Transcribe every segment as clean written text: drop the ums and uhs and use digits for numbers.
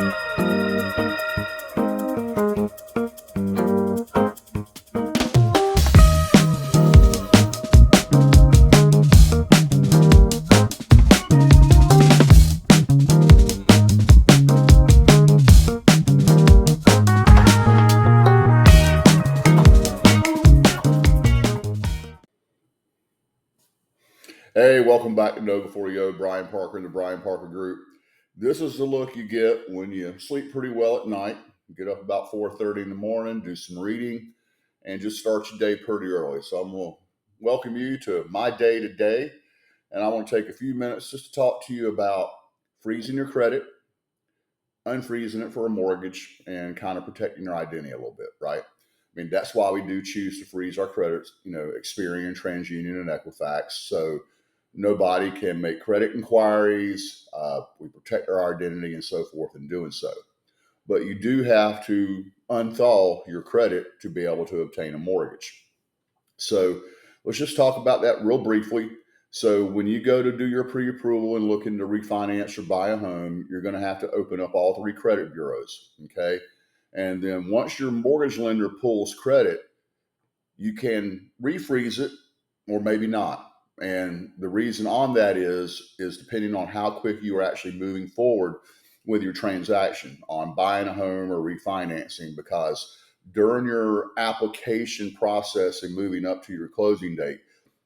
Hey, welcome back to Know Before You Go. Brian Parker and the Brian Parker Group. This is the look you get when you sleep pretty well at night. Get up about 4:30 in the morning, do some reading, and just start your day pretty early. So I'm going to welcome you to my day today, and I want to take a few minutes just to talk to you about freezing your credit, unfreezing it for a mortgage, and kind of protecting your identity a little bit, right? I mean, that's why we do choose to freeze our credits, Experian, TransUnion, and Equifax. So nobody can make credit inquiries. We protect our identity and so forth in doing so. But you do have to unthaw your credit to be able to obtain a mortgage. So let's just talk about that real briefly. So when you go to do your pre-approval and looking to refinance or buy a home, you're going to have to open up all three credit bureaus, okay? And then once your mortgage lender pulls credit, you can refreeze it or maybe not. And the reason on that is depending on how quick you are actually moving forward with your transaction on buying a home or refinancing, because during your application process and moving up to your closing date,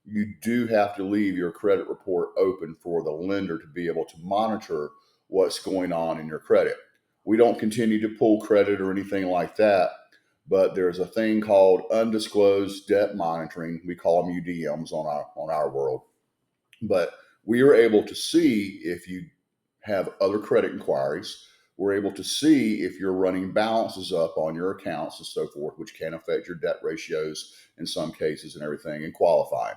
you do have to leave your credit report open for the lender to be able to monitor what's going on in your credit. We don't continue to pull credit or anything like that, but there's a thing called undisclosed debt monitoring. We call them UDMs on our world. But we are able to see if you have other credit inquiries. We're able to see if you're running balances up on your accounts and so forth, which can affect your debt ratios in some cases and everything, and qualifying.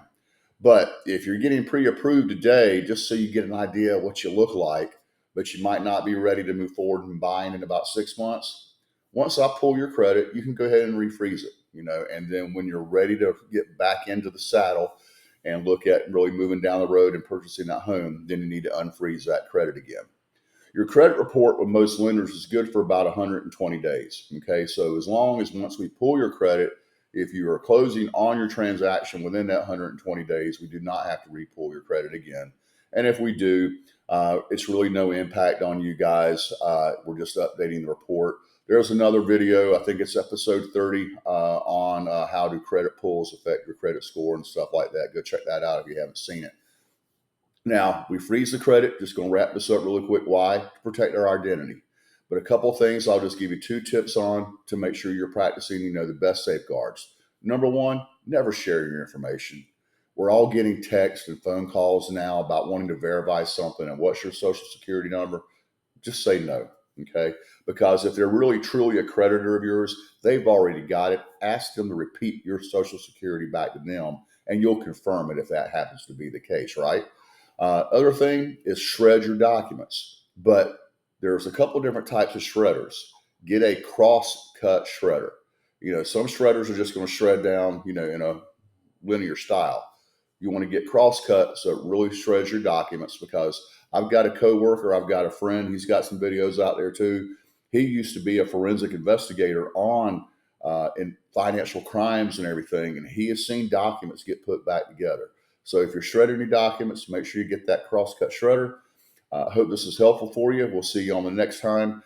But if you're getting pre-approved today, just so you get an idea of what you look like, but you might not be ready to move forward and buying in about 6 months, once I pull your credit, you can go ahead and refreeze it, and then when you're ready to get back into the saddle and look at really moving down the road and purchasing that home, then you need to unfreeze that credit again. Your credit report with most lenders is good for about 120 days. Okay, so as long as once we pull your credit, if you are closing on your transaction within that 120 days, we do not have to re-pull your credit again. And if we do, it's really no impact on you guys. We're just updating the report. There's another video, I think it's episode 30, on how do credit pulls affect your credit score and stuff like that. Go check that out if you haven't seen it. Now, we freeze the credit. Just going to wrap this up really quick. Why? To protect our identity. But a couple of things I'll just give you 2 tips on to make sure you're practicing, the best safeguards. Number 1, never share your information. We're all getting texts and phone calls now about wanting to verify something and what's your social security number. Just say no, okay? Because if they're really truly a creditor of yours, they've already got it. Ask them to repeat your social security back to them, and you'll confirm it if that happens to be the case, right? Other thing is shred your documents, but there's a couple different types of shredders. Get a cross-cut shredder. Some shredders are just going to shred down, in a linear style. You want to get cross-cut so it really shreds your documents, because I've got a coworker, I've got a friend, he's got some videos out there too. He used to be a forensic investigator on in financial crimes and everything, and he has seen documents get put back together. So if you're shredding your documents, make sure you get that cross-cut shredder. I hope this is helpful for you. We'll see you on the next time.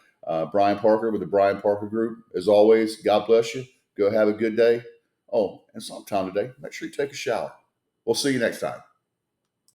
Brian Parker with the Brian Parker Group. As always, God bless you. Go have a good day. Oh, and sometime today, make sure you take a shower. We'll see you next time.